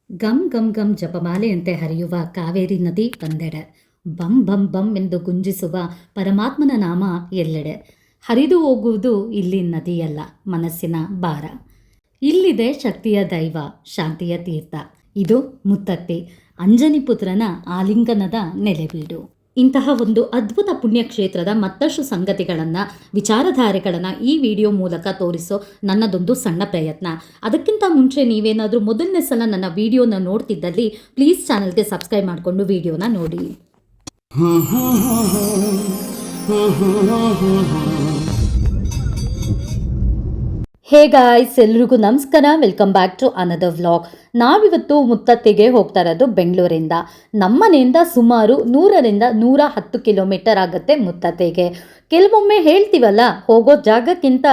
Gum gum gum ಜಪಮಾಲೆಯಂತೆ ಹರಿಯುವ ಕಾವೇರಿ ನದಿ ಒಂದೆಡೆ, ಬಂ ಬಂ ಬಂ ಎಂದು ಗುಂಜಿಸುವ ಪರಮಾತ್ಮನ ನಾಮ ಎಲ್ಲೆಡೆ. ಹರಿದು ಹೋಗುವುದು ಇಲ್ಲಿ ನದಿಯಲ್ಲ, ಮನಸ್ಸಿನ ಭಾರ. ಇಲ್ಲಿದೆ ಶಕ್ತಿಯ ದೈವ, ಶಾಂತಿಯ ತೀರ್ಥ. ಇದು ಮುತ್ತತ್ತಿ, ಅಂಜನಿ ಪುತ್ರನ ಆಲಿಂಗನದ ನೆಲೆಬೀಡು. ಇಂತಹ ಒಂದು ಅದ್ಭುತ ಪುಣ್ಯಕ್ಷೇತ್ರದ ಮತ್ತಷ್ಟು ಸಂಗತಿಗಳನ್ನು, ವಿಚಾರಧಾರೆಗಳನ್ನು ಈ ವಿಡಿಯೋ ಮೂಲಕ ತೋರಿಸೋ ನನ್ನದೊಂದು ಸಣ್ಣ ಪ್ರಯತ್ನ. ಅದಕ್ಕಿಂತ ಮುಂಚೆ ನೀವೇನಾದರೂ ಮೊದಲನೇ ಸಲ ನನ್ನ ವಿಡಿಯೋನ ನೋಡ್ತಿದ್ದಲ್ಲಿ ಪ್ಲೀಸ್ ಚಾನಲ್ಗೆ ಸಬ್ಸ್ಕ್ರೈಬ್ ಮಾಡಿಕೊಂಡು ವಿಡಿಯೋನ ನೋಡಿ. ಹೇ ಗಾಯ್ಸ್, ಎಲ್ರಿಗೂ ನಮಸ್ಕಾರ. Welcome back to another vlog. ನಾವಿವತ್ತು ಮುತ್ತತ್ತಿಗೆ ಹೋಗ್ತಾ ಇರೋದು ಬೆಂಗಳೂರಿಂದ. ನಮ್ಮನೆಯಿಂದ ಸುಮಾರು 100ರಿಂದ 110 ಕಿಲೋಮೀಟರ್ ಆಗುತ್ತೆ ಮುತ್ತತ್ತಿಗೆ. ಕೆಲವೊಮ್ಮೆ ಹೇಳ್ತೀವಲ್ಲ, ಹೋಗೋ ಜಾಗಕ್ಕಿಂತ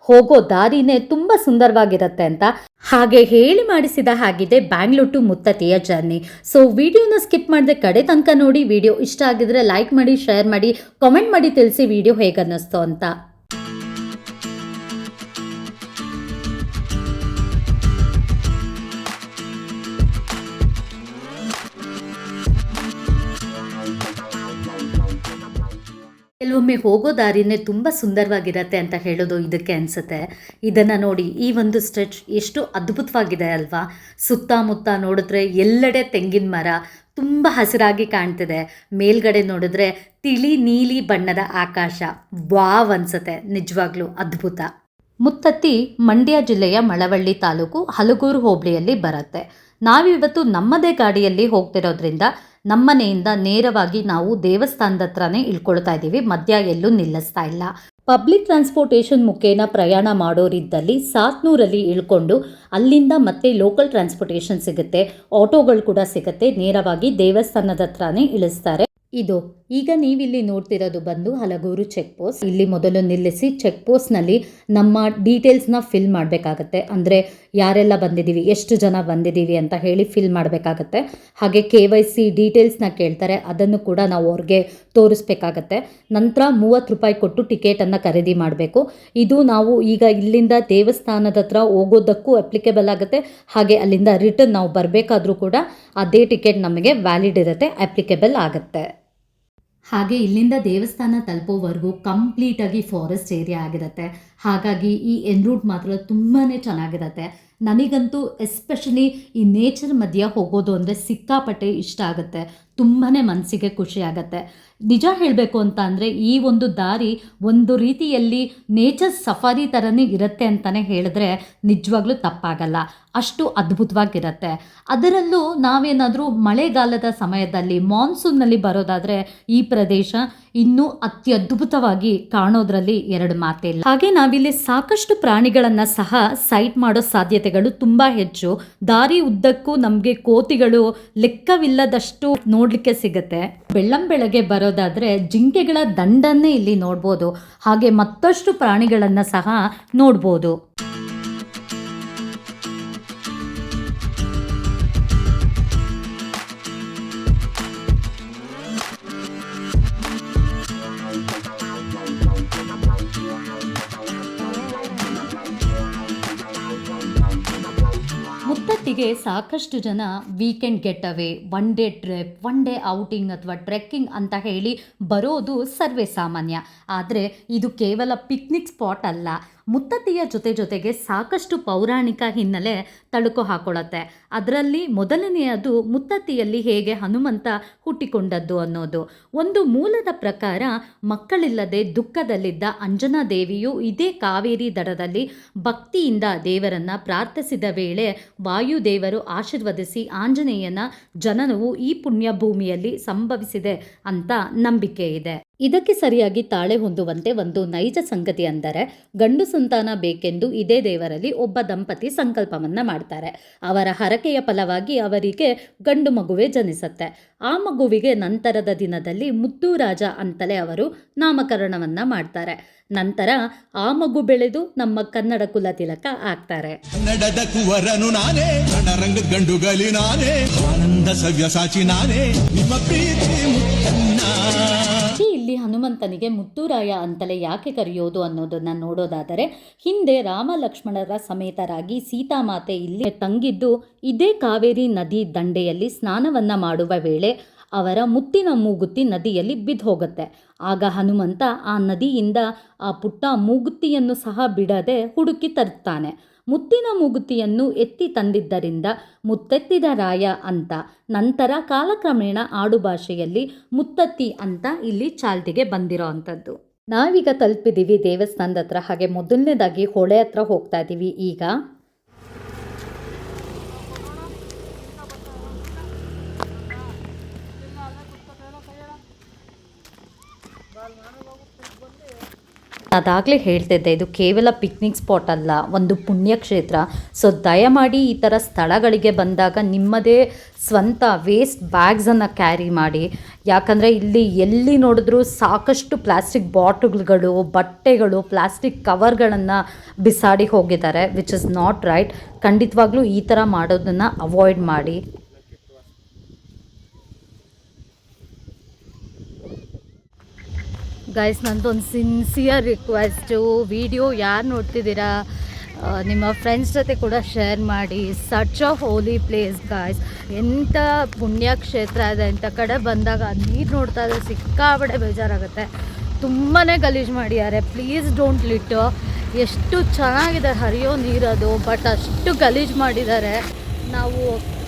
ಹೋಗೋ ದಾರಿನೇ ತುಂಬ ಸುಂದರವಾಗಿರುತ್ತೆ ಅಂತ. ಹಾಗೆ ಹೇಳಿ ಮಾಡಿಸಿದ ಹಾಗಿದೆ ಬ್ಯಾಂಗ್ಳೂರ್ ಟು ಮುತ್ತತ್ತಿಯ ಜರ್ನಿ. ಸೊ ವಿಡಿಯೋನ ಸ್ಕಿಪ್ ಮಾಡದೆ ಕಡೆ ತನಕ ನೋಡಿ. ವಿಡಿಯೋ ಇಷ್ಟ ಆಗಿದ್ರೆ ಲೈಕ್ ಮಾಡಿ, ಶೇರ್ ಮಾಡಿ, ಕಾಮೆಂಟ್ ಮಾಡಿ ತಿಳಿಸಿ ವಿಡಿಯೋ ಹೇಗನ್ನಿಸ್ತು ಅಂತ. ಕೆಲವೊಮ್ಮೆ ಹೋಗೋ ದಾರಿನೇ ತುಂಬ ಸುಂದರವಾಗಿರತ್ತೆ ಅಂತ ಹೇಳೋದು ಇದಕ್ಕೆ ಅನಿಸುತ್ತೆ. ಇದನ್ನು ನೋಡಿ, ಈ ಒಂದು ಸ್ಟ್ರೆಚ್ ಎಷ್ಟು ಅದ್ಭುತವಾಗಿದೆ ಅಲ್ವಾ. ಸುತ್ತಮುತ್ತ ನೋಡಿದ್ರೆ ಎಲ್ಲೆಡೆ ತೆಂಗಿನ ಮರ ತುಂಬ ಹಸಿರಾಗಿ ಕಾಣ್ತಿದೆ. ಮೇಲ್ಗಡೆ ನೋಡಿದ್ರೆ ತಿಳಿ ನೀಲಿ ಬಣ್ಣದ ಆಕಾಶ. ವಾವ್ ಅನ್ಸುತ್ತೆ, ನಿಜವಾಗ್ಲೂ ಅದ್ಭುತ. ಮುತ್ತತ್ತಿ ಮಂಡ್ಯ ಜಿಲ್ಲೆಯ ಮಳವಳ್ಳಿ ತಾಲೂಕು ಹಲಗೂರು ಹೋಬಳಿಯಲ್ಲಿ ಬರುತ್ತೆ. ನಾವಿವತ್ತು ನಮ್ಮದೇ ಗಾಡಿಯಲ್ಲಿ ಹೋಗ್ತಿರೋದ್ರಿಂದ ನಮ್ಮನೆಯಿಂದ ನೇರವಾಗಿ ನಾವು ದೇವಸ್ಥಾನದ ಹತ್ರನೇ ಇಳ್ಕೊಳ್ತಾ ಇದ್ದೀವಿ. ಮಧ್ಯ ಎಲ್ಲೂ ನಿಲ್ಲಿಸ್ತಾ ಇಲ್ಲ. ಪಬ್ಲಿಕ್ ಟ್ರಾನ್ಸ್ಪೋರ್ಟೇಷನ್ ಮುಖೇನ ಪ್ರಯಾಣ ಮಾಡೋರಿದ್ದಲ್ಲಿ ಸಾತ್ನೂರಲ್ಲಿ ಇಳ್ಕೊಂಡು ಅಲ್ಲಿಂದ ಮತ್ತೆ ಲೋಕಲ್ ಟ್ರಾನ್ಸ್ಪೋರ್ಟೇಷನ್ ಸಿಗುತ್ತೆ, ಆಟೋಗಳು ಕೂಡ ಸಿಗುತ್ತೆ. ನೇರವಾಗಿ ದೇವಸ್ಥಾನದ ಹತ್ರನೇ ಇಳಿಸ್ತಾರೆ. ಇದು ಈಗ ನೀವಿಲ್ಲಿ ನೋಡ್ತಿರೋದು ಬಂದು ಹಲಗೂರು ಚೆಕ್ ಪೋಸ್ಟ್. ಇಲ್ಲಿ ಮೊದಲು ನಿಲ್ಲಿಸಿ ಚೆಕ್ ಪೋಸ್ಟ್ನಲ್ಲಿ ನಮ್ಮ ಡೀಟೇಲ್ಸ್ನ ಫಿಲ್ ಮಾಡಬೇಕಾಗತ್ತೆ. ಅಂದರೆ ಯಾರೆಲ್ಲ ಬಂದಿದ್ದೀವಿ, ಎಷ್ಟು ಜನ ಬಂದಿದ್ದೀವಿ ಅಂತ ಹೇಳಿ ಫಿಲ್ ಮಾಡಬೇಕಾಗತ್ತೆ. ಹಾಗೆ KYC ಡೀಟೇಲ್ಸ್ನ ಕೇಳ್ತಾರೆ, ಅದನ್ನು ಕೂಡ ನಾವು ಅವ್ರಿಗೆ ತೋರಿಸ್ಬೇಕಾಗತ್ತೆ. ನಂತರ 30 ರೂಪಾಯಿ ಕೊಟ್ಟು ಟಿಕೆಟನ್ನು ಖರೀದಿ ಮಾಡಬೇಕು. ಇದು ನಾವು ಈಗ ಇಲ್ಲಿಂದ ದೇವಸ್ಥಾನದ ಹತ್ರ ಹೋಗೋದಕ್ಕೂ ಅಪ್ಲಿಕೇಬಲ್ ಆಗುತ್ತೆ. ಹಾಗೆ ಅಲ್ಲಿಂದ ರಿಟರ್ನ್ ನಾವು ಬರಬೇಕಾದ್ರೂ ಕೂಡ ಅದೇ ಟಿಕೆಟ್ ನಮಗೆ ವ್ಯಾಲಿಡ್ ಇರುತ್ತೆ, ಅಪ್ಲಿಕೇಬಲ್ ಆಗುತ್ತೆ. ಹಾಗೆ ಇಲ್ಲಿಂದ ದೇವಸ್ಥಾನ ತಲುಪೋವರೆಗೂ ಕಂಪ್ಲೀಟಾಗಿ ಫಾರೆಸ್ಟ್ ಏರಿಯಾ ಆಗಿರುತ್ತೆ. ಹಾಗಾಗಿ ಈ ಎನ್ ರೂಟ್ ಮಾತ್ರ ತುಂಬಾ ಚೆನ್ನಾಗಿರುತ್ತೆ. ನನಗಂತೂ ಎಸ್ಪೆಷಲಿ ಈ ನೇಚರ್ ಮಧ್ಯೆ ಹೋಗೋದು ಅಂದರೆ ಸಿಕ್ಕಾಪಟ್ಟೆ ಇಷ್ಟ ಆಗುತ್ತೆ. ತುಂಬಾ ಮನಸ್ಸಿಗೆ ಖುಷಿ ಆಗುತ್ತೆ. ನಿಜ ಹೇಳಬೇಕು ಅಂತ ಅಂದರೆ ಈ ಒಂದು ದಾರಿ ಒಂದು ರೀತಿಯಲ್ಲಿ ನೇಚರ್ ಸಫಾರಿ ಥರನೇ ಇರುತ್ತೆ ಅಂತಲೇ ಹೇಳಿದ್ರೆ ನಿಜವಾಗ್ಲೂ ತಪ್ಪಾಗಲ್ಲ. ಅಷ್ಟು ಅದ್ಭುತವಾಗಿರುತ್ತೆ. ಅದರಲ್ಲೂ ನಾವೇನಾದರೂ ಮಳೆಗಾಲದ ಸಮಯದಲ್ಲಿ ಮಾನ್ಸೂನ್ನಲ್ಲಿ ಬರೋದಾದರೆ ಈ ಪ್ರದೇಶ ಇನ್ನೂ ಅತ್ಯದ್ಭುತವಾಗಿ ಕಾಣೋದ್ರಲ್ಲಿ ಎರಡು ಮಾತಿಲ್ಲ. ಹಾಗೆ ನಾವಿಲ್ಲಿ ಸಾಕಷ್ಟು ಪ್ರಾಣಿಗಳನ್ನು ಸಹ ಸೈಟ್ ಮಾಡೋ ಸಾಧ್ಯತೆಗಳು ತುಂಬ ಹೆಚ್ಚು. ದಾರಿ ಉದ್ದಕ್ಕೂ ನಮಗೆ ಕೋತಿಗಳು ಲೆಕ್ಕವಿಲ್ಲದಷ್ಟು ನೋಡಲಿಕ್ಕೆ ಸಿಗುತ್ತೆ. ಬೆಳ್ಳಂಬೆಳಗ್ಗೆ ಬರೋದಾದರೆ ಜಿಂಕೆಗಳ ದಂಡನ್ನೇ ಇಲ್ಲಿ ನೋಡ್ಬೋದು. ಹಾಗೆ ಮತ್ತಷ್ಟು ಪ್ರಾಣಿಗಳನ್ನು ಸಹ ನೋಡ್ಬೋದು. ಮುತ್ತತ್ತಿಗೆ ಸಾಕಷ್ಟು ಜನ weekend get away, one day trip, one day outing ಅಥವಾ ಟ್ರೆಕ್ಕಿಂಗ್ ಅಂತ ಹೇಳಿ ಬರೋದು ಸರ್ವೇ ಸಾಮಾನ್ಯ. ಆದರೆ ಇದು ಕೇವಲ ಪಿಕ್ನಿಕ್ ಸ್ಪಾಟ್ ಅಲ್ಲ. ಮುತ್ತತ್ತಿಯ ಜೊತೆಗೆ ಸಾಕಷ್ಟು ಪೌರಾಣಿಕ ಹಿನ್ನೆಲೆ ತಳುಕು ಹಾಕೊಳ್ಳುತ್ತೆ. ಅದರಲ್ಲಿ ಮೊದಲನೆಯದು ಮುತ್ತತ್ತಿಯಲ್ಲಿ ಹೇಗೆ ಹನುಮಂತ ಹುಟ್ಟಿಕೊಂಡದ್ದು ಅನ್ನೋದು. ಒಂದು ಮೂಲದ ಪ್ರಕಾರ ಮಕ್ಕಳಿಲ್ಲದೆ ದುಃಖದಲ್ಲಿದ್ದ ಅಂಜನಾ ದೇವಿಯು ಇದೇ ಕಾವೇರಿ ದಡದಲ್ಲಿ ಭಕ್ತಿಯಿಂದ ದೇವರನ್ನು ಪ್ರಾರ್ಥಿಸಿದ ವೇಳೆ ವಾಯುದೇವರು ಆಶೀರ್ವದಿಸಿ ಆಂಜನೇಯನ ಜನನವು ಈ ಪುಣ್ಯ ಭೂಮಿಯಲ್ಲಿ ಸಂಭವಿಸಿದೆ ಅಂತ ನಂಬಿಕೆ ಇದೆ. ಇದಕ್ಕೆ ಸರಿಯಾಗಿ ತಾಳೆ ಹೊಂದುವಂತೆ ಒಂದು ನೈಜ ಸಂಗತಿ ಅಂದರೆ ಗಂಡು ಸಂತಾನ ಬೇಕೆಂದು ಇದೇ ದೇವರಲ್ಲಿ ಒಬ್ಬ ದಂಪತಿ ಸಂಕಲ್ಪವನ್ನು ಮಾಡ್ತಾರೆ. ಅವರ ಹರಕೆಯ ಫಲವಾಗಿ ಅವರಿಗೆ ಗಂಡು ಮಗುವೆ ಜನಿಸುತ್ತೆ. ಆ ಮಗುವಿಗೆ ನಂತರದ ದಿನದಲ್ಲಿ ಮುತ್ತುರಾಜ ಅಂತಲೇ ಅವರು ನಾಮಕರಣವನ್ನು ಮಾಡ್ತಾರೆ. ನಂತರ ಆ ಮಗು ಬೆಳೆದು ನಮ್ಮ ಕನ್ನಡ ಕುಲ ತಿಲಕ ಆಗ್ತಾರೆ. ಕನ್ನಡದ ಕುವರನು ನಾನೇ, ರಣರಂಗ ಗಂಡುಗಲಿ ನಾನೇ, ಆನಂದ ಸವ್ಯಸಾಚಿ ನಾನೇ, ನಿಮ್ಮ ಪ್ರೀತಿ ಮುತ್ತನ್ನ. ಈ ಇಲ್ಲಿ ಹನುಮಂತನಿಗೆ ಮುತ್ತುರಾಯ ಅಂತಲೇ ಯಾಕೆ ಕರೆಯೋದು ಅನ್ನೋದನ್ನು ನೋಡೋದಾದರೆ, ಹಿಂದೆ ರಾಮ ಲಕ್ಷ್ಮಣರ ಸಮೇತರಾಗಿ ಸೀತಾಮಾತೆ ಇಲ್ಲಿ ತಂಗಿದ್ದು ಇದೇ ಕಾವೇರಿ ನದಿ ದಂಡೆಯಲ್ಲಿ ಸ್ನಾನವನ್ನು ಮಾಡುವ ವೇಳೆ ಅವರ ಮುತ್ತಿನ ಮೂಗುತಿ ನದಿಯಲ್ಲಿ ಬಿದ್ದು ಹೋಗುತ್ತೆ. ಆಗ ಹನುಮಂತ ಆ ನದಿಯಿಂದ ಆ ಪುಟ್ಟ ಮೂಗುತಿಯನ್ನು ಸಹ ಬಿಡದೆ ಹುಡುಕಿ ತರುತ್ತಾನೆ. ಮುತ್ತಿನ ಮೂಗುತಿಯನ್ನು ಎತ್ತಿ ತಂದಿದ್ದರಿಂದ ಮುತ್ತೆತ್ತಿದ ರಾಯ ಅಂತ, ನಂತರ ಕಾಲಕ್ರಮೇಣ ಆಡುಭಾಷೆಯಲ್ಲಿ ಮುತ್ತತ್ತಿ ಅಂತ ಇಲ್ಲಿ ಚಾಲ್ತಿಗೆ ಬಂದಿರೋ ಅಂಥದ್ದು. ನಾವೀಗ ತಲುಪಿದ್ದೀವಿ ದೇವಸ್ಥಾನದ ಹತ್ರ. ಹಾಗೆ ಮೊದಲನೇದಾಗಿ ಹೊಳೆ ಹತ್ರ ಹೋಗ್ತಾ ಇದ್ದೀವಿ ಈಗ. ಅದಾಗಲೇ ಹೇಳ್ತಿದ್ದೆ, ಇದು ಕೇವಲ ಪಿಕ್ನಿಕ್ ಸ್ಪಾಟ್ ಅಲ್ಲ, ಒಂದು ಪುಣ್ಯಕ್ಷೇತ್ರ. ಸೊ ದಯಮಾಡಿ ಈ ಥರ ಸ್ಥಳಗಳಿಗೆ ಬಂದಾಗ ನಿಮ್ಮದೇ ಸ್ವಂತ ವೇಸ್ಟ್ ಬ್ಯಾಗ್ಸನ್ನು ಕ್ಯಾರಿ ಮಾಡಿ. ಯಾಕಂದರೆ ಇಲ್ಲಿ ಎಲ್ಲಿ ನೋಡಿದ್ರೂ ಸಾಕಷ್ಟು ಪ್ಲಾಸ್ಟಿಕ್ ಬಾಟಲ್ಗಳು, ಬಟ್ಟೆಗಳು, ಪ್ಲಾಸ್ಟಿಕ್ ಕವರ್ಗಳನ್ನು ಬಿಸಾಡಿ ಹೋಗಿದ್ದಾರೆ, ವಿಚ್ ಇಸ್ ನಾಟ್ ರೈಟ್. ಖಂಡಿತವಾಗ್ಲೂ ಈ ಥರ ಮಾಡೋದನ್ನು ಅವಾಯ್ಡ್ ಮಾಡಿ. ಗೈಸ್, ನಂದೊಂದು ಸಿನ್ಸಿಯರ್ ರಿಕ್ವೆಸ್ಟು, ವಿಡಿಯೋ ಯಾರು ನೋಡ್ತಿದ್ದೀರಾ ನಿಮ್ಮ ಫ್ರೆಂಡ್ಸ್ ಜೊತೆ ಕೂಡ ಶೇರ್ ಮಾಡಿ. Such a Holi place guys. ಎಂಥ ಪುಣ್ಯಕ್ಷೇತ್ರ ಇದೆ. ಇಂಥ ಕಡೆ ಬಂದಾಗ ನೀರು ನೋಡ್ತಾ ಇದ್ರೆ ಸಿಕ್ಕಾಬಡೆ ಬೇಜಾರಾಗುತ್ತೆ. ತುಂಬಾ ಗಲೀಜು ಮಾಡಿದ್ದಾರೆ. Please don't litre. ಎಷ್ಟು ಚೆನ್ನಾಗಿದೆ ಹರಿಯೋ ನೀರದು, ಬಟ್ ಅಷ್ಟು ಗಲೀಜು ಮಾಡಿದ್ದಾರೆ. ನಾವು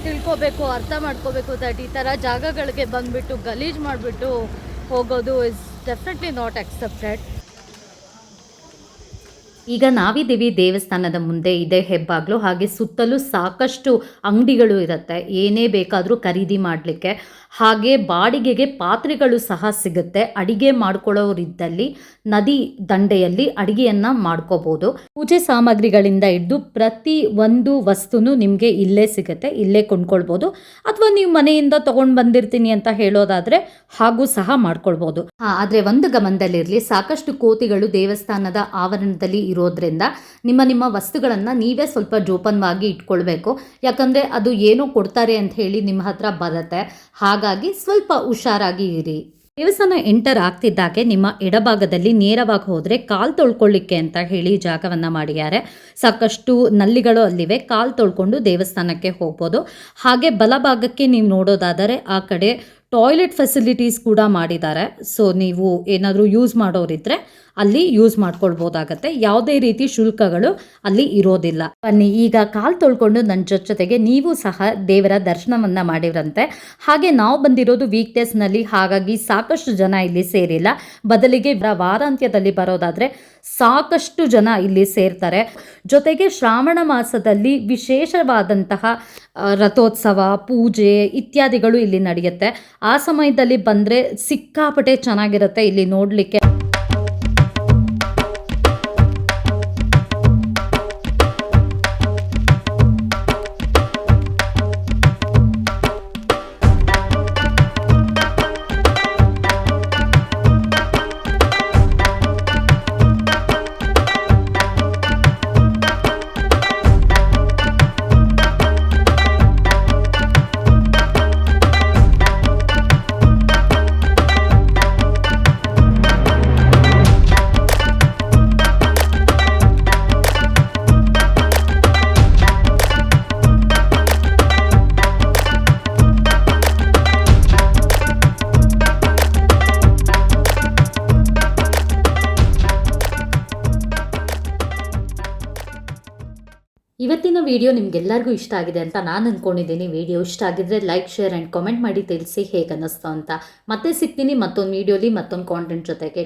ತಿಳ್ಕೊಬೇಕು, ಅರ್ಥ ಮಾಡ್ಕೋಬೇಕು ದಟ್ ಈ ಥರ ಜಾಗಗಳಿಗೆ ಬಂದುಬಿಟ್ಟು ಗಲೀಜು ಮಾಡಿಬಿಟ್ಟು ಹೋಗೋದು ಇಸ್ ಡೆಫಿನೆಟ್ಲಿ ನಾಟ್ ಅಕ್ಸೆಪ್ಟೆಡ್. ಈಗ ನಾವಿದ್ದೀವಿ ದೇವಸ್ಥಾನದ ಮುಂದೆ. ಇದೆ ಹೆಬ್ಬಾಗ್ಲು. ಹಾಗೆ ಸುತ್ತಲೂ ಸಾಕಷ್ಟು ಅಂಗಡಿಗಳು ಇರುತ್ತೆ, ಏನೇ ಬೇಕಾದರೂ ಖರೀದಿ ಮಾಡಲಿಕ್ಕೆ. ಹಾಗೆ ಬಾಡಿಗೆಗೆ ಪಾತ್ರೆಗಳು ಸಹ ಸಿಗುತ್ತೆ. ಅಡಿಗೆ ಮಾಡ್ಕೊಳ್ಳೋರಿದ್ದಲ್ಲಿ ನದಿ ದಂಡೆಯಲ್ಲಿ ಅಡಿಗೆಯನ್ನು ಮಾಡ್ಕೋಬೋದು. ಪೂಜೆ ಸಾಮಗ್ರಿಗಳಿಂದ ಹಿಡಿದು ಪ್ರತಿ ಒಂದು ವಸ್ತುನೂ ನಿಮಗೆ ಇಲ್ಲೇ ಸಿಗುತ್ತೆ, ಇಲ್ಲೇ ಕೊಂಡ್ಕೊಳ್ಬೋದು. ಅಥವಾ ನೀವು ಮನೆಯಿಂದ ತೊಗೊಂಡು ಬಂದಿರ್ತೀನಿ ಅಂತ ಹೇಳೋದಾದರೆ ಹಾಗೂ ಸಹ ಮಾಡ್ಕೊಳ್ಬೋದು. ಆದರೆ ಒಂದು ಗಮನದಲ್ಲಿರಲಿ, ಸಾಕಷ್ಟು ಕೋತಿಗಳು ದೇವಸ್ಥಾನದ ಆವರಣದಲ್ಲಿ ಇರೋದ್ರಿಂದ ನಿಮ್ಮ ವಸ್ತುಗಳನ್ನು ನೀವೇ ಸ್ವಲ್ಪ ಜೋಪಾನವಾಗಿ ಇಟ್ಕೊಳ್ಬೇಕು. ಯಾಕಂದರೆ ಅದು ಏನೋ ಕೊಡ್ತಾರೆ ಅಂತ ಹೇಳಿ ನಿಮ್ಮ ಹತ್ರ ಬರುತ್ತೆ. ಹಾಗಾಗಿ ಸ್ವಲ್ಪ ಹುಷಾರಾಗಿ ಇರಿ. ದೇವಸ್ಥಾನ ಎಂಟರ್ ಆಗ್ತಿದ್ದಾಗೆ ನಿಮ್ಮ ಎಡಭಾಗದಲ್ಲಿ ನೇರವಾಗಿ ಹೋದರೆ ಕಾಲು ತೊಳ್ಕೊಳ್ಳಿಕ್ಕೆ ಅಂತ ಹೇಳಿ ಜಾಗವನ್ನು ಮಾಡಿದ್ದಾರೆ. ಸಾಕಷ್ಟು ನಲ್ಲಿಗಳು ಅಲ್ಲಿವೆ, ಕಾಲು ತೊಳ್ಕೊಂಡು ದೇವಸ್ಥಾನಕ್ಕೆ ಹೋಗ್ಬೋದು. ಹಾಗೆ ಬಲಭಾಗಕ್ಕೆ ನೀವು ನೋಡೋದಾದರೆ ಆ ಕಡೆ ಟಾಯ್ಲೆಟ್ ಫೆಸಿಲಿಟೀಸ್ ಕೂಡ ಮಾಡಿದ್ದಾರೆ. ಸೊ ನೀವು ಏನಾದರೂ ಯೂಸ್ ಮಾಡೋರಿದ್ದರೆ ಅಲ್ಲಿ ಯೂಸ್ ಮಾಡ್ಕೊಳ್ಬೋದಾಗತ್ತೆ. ಯಾವುದೇ ರೀತಿ ಶುಲ್ಕಗಳು ಅಲ್ಲಿ ಇರೋದಿಲ್ಲ. ಬನ್ನಿ ಈಗ ಕಾಲು ತೊಳ್ಕೊಂಡು ನನ್ನ ಜೊತೆಗೆ ನೀವು ಸಹ ದೇವರ ದರ್ಶನವನ್ನು ಮಾಡಿರಂತೆ. ಹಾಗೆ ನಾವು ಬಂದಿರೋದು ವೀಕ್ ಡೇಸ್ನಲ್ಲಿ, ಹಾಗಾಗಿ ಸಾಕಷ್ಟು ಜನ ಇಲ್ಲಿ ಸೇರಿಲ್ಲ. ಬದಲಿಗೆ ವಾರಾಂತ್ಯದಲ್ಲಿ ಬರೋದಾದರೆ ಸಾಕಷ್ಟು ಜನ ಇಲ್ಲಿ ಸೇರ್ತಾರೆ. ಜೊತೆಗೆ ಶ್ರಾವಣ ಮಾಸದಲ್ಲಿ ವಿಶೇಷವಾದಂತಹ ರಥೋತ್ಸವ, ಪೂಜೆ ಇತ್ಯಾದಿಗಳು ಇಲ್ಲಿ ನಡೆಯುತ್ತೆ. ಆ ಸಮಯದಲ್ಲಿ ಬಂದರೆ ಸಿಕ್ಕಾಪಟ್ಟೆ ಚೆನ್ನಾಗಿರುತ್ತೆ ಇಲ್ಲಿ ನೋಡಲಿಕ್ಕೆ. ಇವತ್ತಿನ ವಿಡಿಯೋ ನಿಮಗೆಲ್ಲರಿಗೂ ಇಷ್ಟ ಆಗಿದೆ ಅಂತ ನಾನು ಅಂದ್ಕೊಂಡಿದ್ದೀನಿ. ವಿಡಿಯೋ ಇಷ್ಟ ಆಗಿದ್ರೆ ಲೈಕ್, ಶೇರ್ ಆ್ಯಂಡ್ ಕಾಮೆಂಟ್ ಮಾಡಿ ತಿಳಿಸಿ ಹೇಗೆ ಅನ್ನಿಸ್ತು ಅಂತ. ಮತ್ತೆ ಸಿಗ್ತೀನಿ ಮತ್ತೊಂದು ವಿಡಿಯೋಲಿ ಮತ್ತೊಂದು ಕಾಂಟೆಂಟ್ ಜೊತೆಗೆ.